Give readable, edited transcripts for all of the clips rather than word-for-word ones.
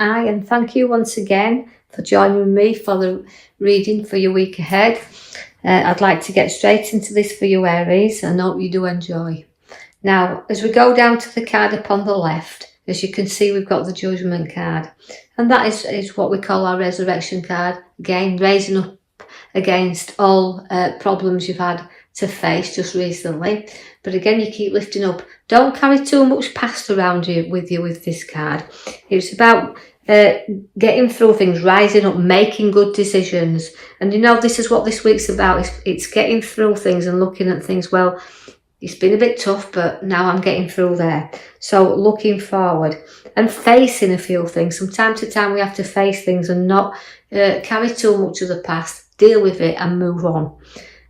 Aye, and thank you once again for joining me for the reading for your week ahead. I'd like to get straight into this for you, Aries, and hope you do enjoy. Now, as we go down to the card upon the left, as you can see, we've got the Judgment card, and that is what we call our Resurrection card. Again, raising up against all problems you've had to face just recently. But again, you keep lifting up. Don't carry too much past around you with this card. It's about getting through things, rising up, making good decisions. And this is what this week's about. It's getting through things and looking at things. Well, it's been a bit tough, but now I'm getting through there. So looking forward and facing a few things. From time to time, we have to face things and not carry too much of the past, deal with it and move on.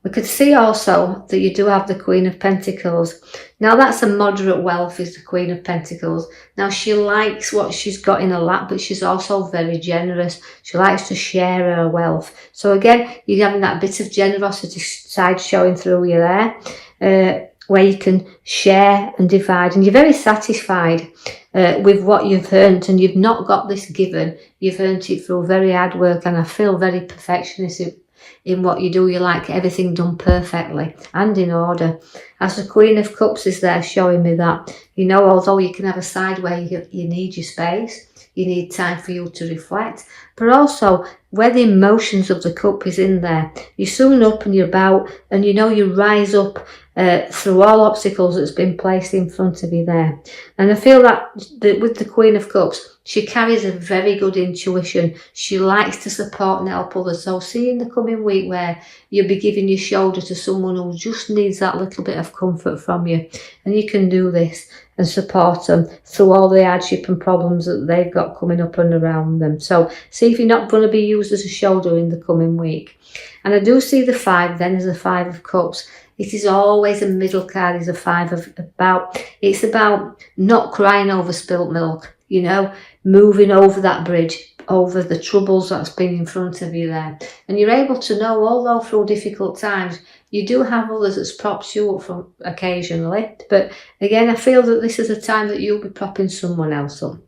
We could see also that you do have the Queen of Pentacles. Now that's a moderate wealth, is the Queen of Pentacles. Now she likes what she's got in her lap, but she's also very generous. She likes to share her wealth. So again, you're having that bit of generosity side showing through you there, where you can share and divide. And you're very satisfied with what you've earned, and you've not got this given. You've earned it through very hard work, and I feel very perfectionist in what you do. You like everything done perfectly and in order. As the Queen of Cups is there showing me that, although you can have a side where you need your space, you need time for you to reflect, but also where the emotions of the cup is in there, you're soon up and you're about, and you rise up through all obstacles that's been placed in front of you there. And I feel that with the Queen of Cups, she carries a very good intuition. She likes to support and help others. So see in the coming week where you'll be giving your shoulder to someone who just needs that little bit of comfort from you. And you can do this and support them through all the hardship and problems that they've got coming up and around them. So see if you're not going to be used as a shoulder in the coming week. And I do see the 5 then as the 5 of Cups. It is always a middle card, is a 5 of it's about not crying over spilt milk, moving over that bridge, over the troubles that's been in front of you there. And you're able to know, although through difficult times, you do have others that's propped you up from occasionally. But again, I feel that this is a time that you'll be propping someone else up.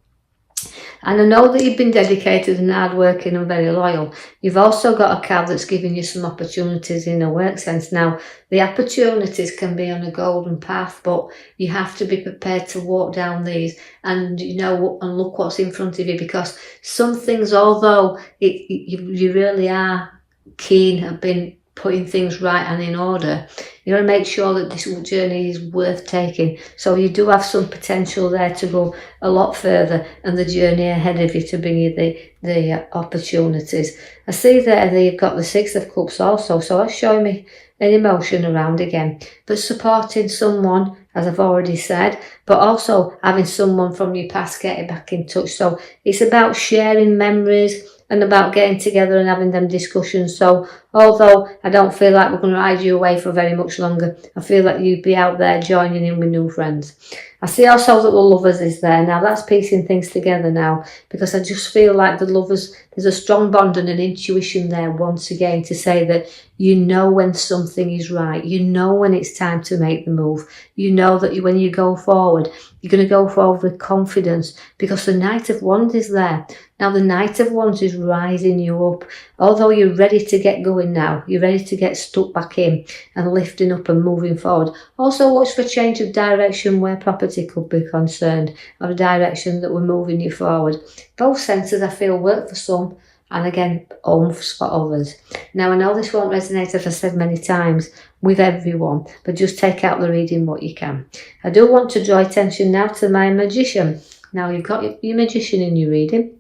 And I know that you've been dedicated and hardworking and very loyal. You've also got a card that's giving you some opportunities in a work sense. Now, the opportunities can be on a golden path, but you have to be prepared to walk down these and, and look what's in front of you, because some things, although you really are keen, have been putting things right and in order, you got to make sure that this journey is worth taking. So you do have some potential there to go a lot further, and the journey ahead of you to bring you the opportunities. I see there that you've got the 6 of Cups also, so that's showing me an emotion around again, but supporting someone, as I've already said, but also having someone from your past getting back in touch. So it's about sharing memories and about getting together and having them discussions. So although I don't feel like we're going to ride you away for very much longer, I feel like you'd be out there joining in with new friends. I see also that the Lovers is there. Now that's piecing things together now, because I just feel like the Lovers, there's a strong bond and an intuition there once again to say that you know when something is right. You know when it's time to make the move. You know that when you go forward, you're going to go forward with confidence, because the Knight of Wands is there. Now the Knight of Wands is rising you up. Although you're ready to get going now, you're ready to get stuck back in and lifting up and moving forward. Also watch for change of direction where property could be concerned, or a direction that we're moving you forward. Both senses I feel work for some, and again, oomph for others. Now I know this won't resonate, as I said many times, with everyone, but just take out the reading what you can. I do want to draw attention now to my Magician. Now you've got your Magician in your reading.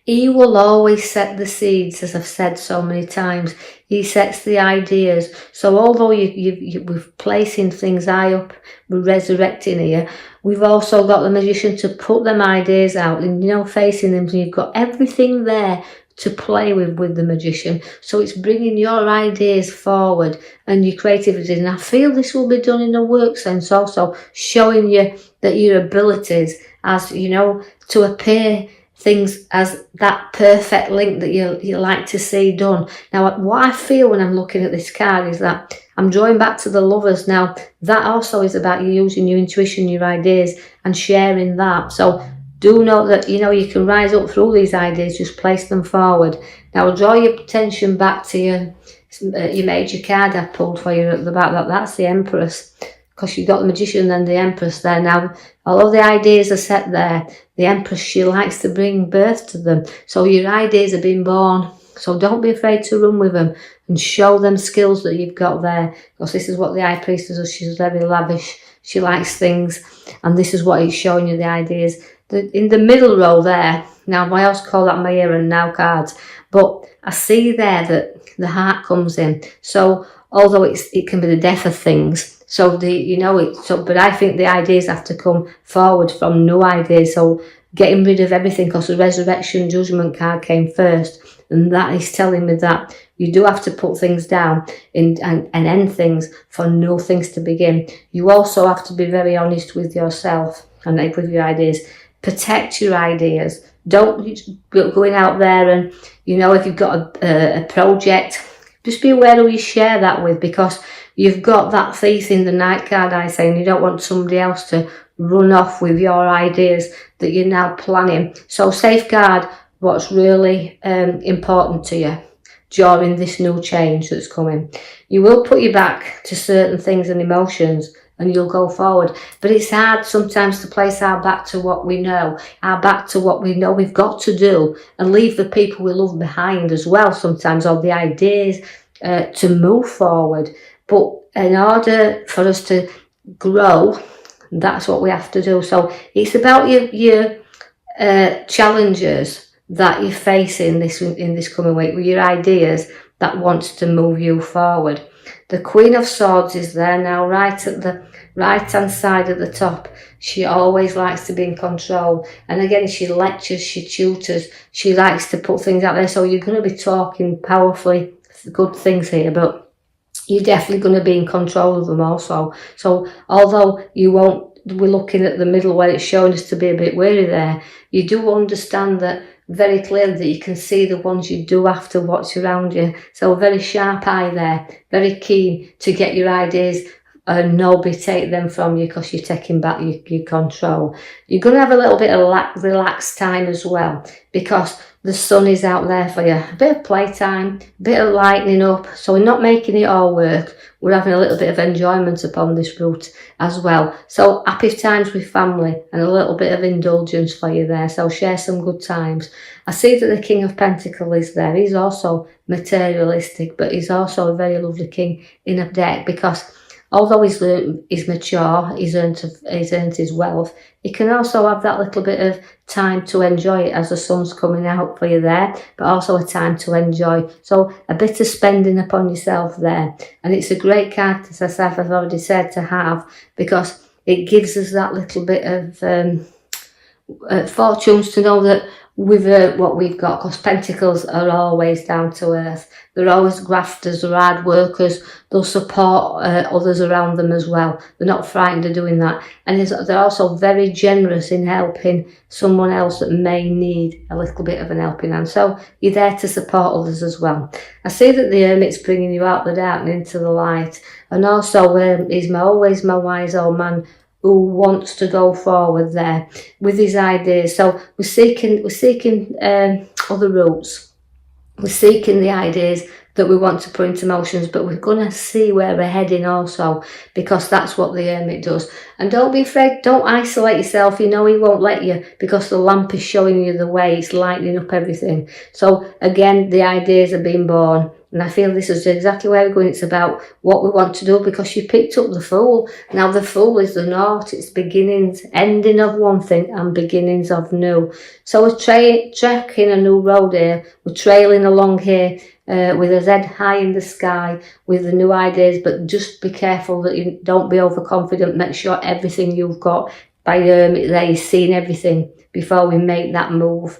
He will always set the seeds, as I've said so many times. He sets the ideas. So although we're placing things high up, we're resurrecting here, we've also got the Magician to put them ideas out and, facing them. So you've got everything there to play with the Magician. So it's bringing your ideas forward and your creativity. And I feel this will be done in a work sense also, showing you that your abilities as, to appear things as that perfect link that you like to see done. Now, what I feel when I'm looking at this card is that I'm drawing back to the Lovers. Now, that also is about you using your intuition, your ideas, and sharing that. So Do note that, you know, you can rise up through these ideas, just place them forward. Now draw your attention back to your major card I pulled for you at the back. That's the Empress, because you've got the Magician and the Empress there. Now, although the ideas are set there, the Empress, she likes to bring birth to them. So your ideas are being born. So don't be afraid to run with them and show them skills that you've got there, because this is what the High Priestess does. She's very lavish. She likes things, and this is what it's showing you, the ideas. In the middle row there, now I also call that my here and now cards, but I see there that the heart comes in. So although it can be the death of things, so but I think the ideas have to come forward from new ideas. So getting rid of everything, because the Resurrection Judgment card came first, and that is telling me that you do have to put things down and end things for new things to begin. You also have to be very honest with yourself and with your ideas. Protect your ideas. Don't go going out there and, you know, if you've got a project, just be aware who you share that with, because you've got that thief in the night card, I say, and you don't want somebody else to run off with your ideas that you're now planning. So safeguard what's really important to you during this new change that's coming. You will put you back to certain things and emotions, and you'll go forward. But it's hard sometimes to place our back to what we know, our back to what we know we've got to do, and leave the people we love behind as well sometimes, or the ideas to move forward. But in order for us to grow, that's what we have to do. So it's about your challenges that you face in this coming week, with your ideas that wants to move you forward. The Queen of Swords is there now, right at the right hand side at the top. She always likes to be in control, and again, she lectures, she tutors, she likes to put things out there. So you're going to be talking powerfully good things here, but you're definitely going to be in control of them also. So although we're looking at the middle where it's showing us to be a bit weary there, you do understand that very clearly, that you can see the ones you do have to watch around you. So a very sharp eye there, very keen to get your ideas and nobody take them from you, because you're taking back your control. You're going to have a little bit of relaxed time as well, because the sun is out there for you. A bit of playtime, a bit of lightening up. So we're not making it all work. We're having a little bit of enjoyment upon this route as well. So happy times with family and a little bit of indulgence for you there. So share some good times. I see that the King of Pentacles is there. He's also materialistic, but he's also a very lovely king in a deck, because although he's mature, he's earned his wealth, he can also have that little bit of time to enjoy it as the sun's coming out for you there, but also a time to enjoy. So a bit of spending upon yourself there. And it's a great card, as I've already said, to have, because it gives us that little bit of fortunes to know that with what we've got, because Pentacles are always down to earth. They're always grafters, they're hard workers, they'll support others around them as well. They're not frightened of doing that. And they're also very generous in helping someone else that may need a little bit of an helping hand. So you're there to support others as well. I see that the Hermit's bringing you out the dark and into the light. And also he's always my wise old man, who wants to go forward there with his ideas. So we're seeking other routes. We're seeking the ideas that we want to put into motions, but we're going to see where we're heading also, because that's what the Hermit does. And don't be afraid, don't isolate yourself. You know he won't let you, because the lamp is showing you the way, it's lighting up everything. So again, the ideas are being born. And I feel this is exactly where we're going. It's about what we want to do, because you picked up the Fool. Now the Fool is the North. It's beginnings, ending of one thing and beginnings of new. So we're tracking a new road here. We're trailing along here with his head high in the sky with the new ideas. But just be careful that you don't be overconfident. Make sure everything you've got by there, you're seeing everything before we make that move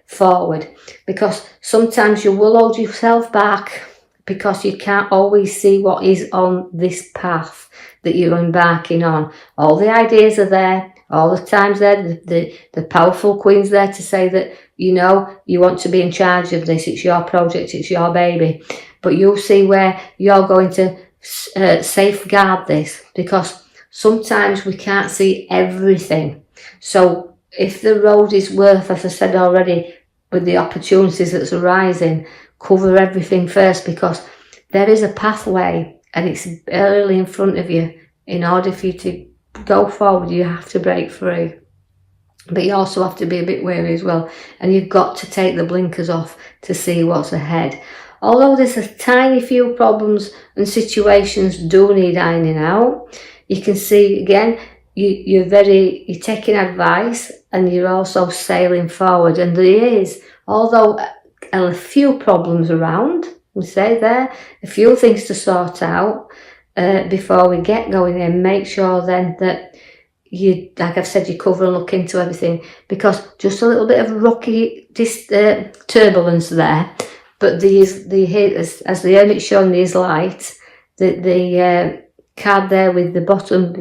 forward, because sometimes you will hold yourself back because you can't always see what is on this path that you're embarking on. All the ideas are there, all the times there, the powerful Queen's there to say that, you know, you want to be in charge of this, it's your project, it's your baby, but you'll see where you're going to safeguard this, because sometimes we can't see everything. So if the road is worth, as I said already, with the opportunities that's arising, cover everything first, because there is a pathway and it's early in front of you. In order for you to go forward, you have to break free. But you also have to be a bit wary as well, and you've got to take the blinkers off to see what's ahead. Although there's a tiny few problems and situations do need ironing out, you can see again, you're taking advice and you're also sailing forward. And there is, although a few problems around, we say there, a few things to sort out before we get going, and make sure then that you, like I've said, you cover and look into everything, because just a little bit of rocky turbulence there. But as the Hermit's showing these lights, the card there with the bottom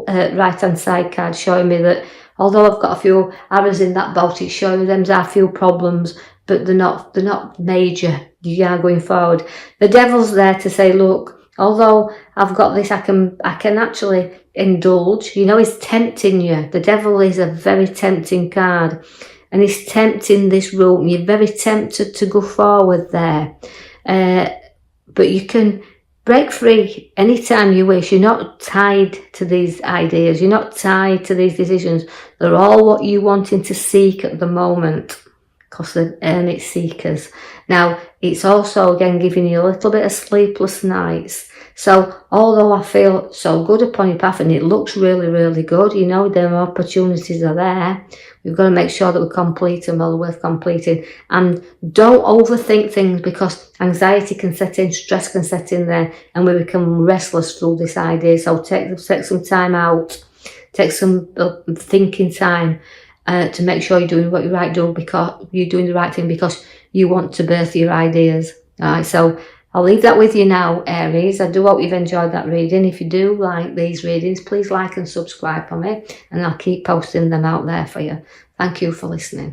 right hand side card showing me that although I've got a few arrows in that boat, it's showing me there's a few problems, but they're not major. You are going forward. The devil's there to say, look, although I've got this, I can actually indulge. You know, he's tempting you. The devil is a very tempting card, and he's tempting this route, and you're very tempted to go forward there. But you can break free anytime you wish. You're not tied to these ideas. You're not tied to these decisions. They're all what you're wanting to seek at the moment, because they're Hermit seekers. Now, it's also, again, giving you a little bit of sleepless nights. So, although I feel so good upon your path and it looks really, really good, you know, the opportunities are there, we've got to make sure that we complete them, well worth completing. And don't overthink things, because anxiety can set in, stress can set in there, and we become restless through this idea. So take some time out, take some thinking time to make sure you're doing what you're right do, because you're doing the right thing, because you want to birth your ideas. All right, so I'll leave that with you now, Aries. I do hope you've enjoyed that reading. If you do like these readings, please like and subscribe for me, and I'll keep posting them out there for you. Thank you for listening.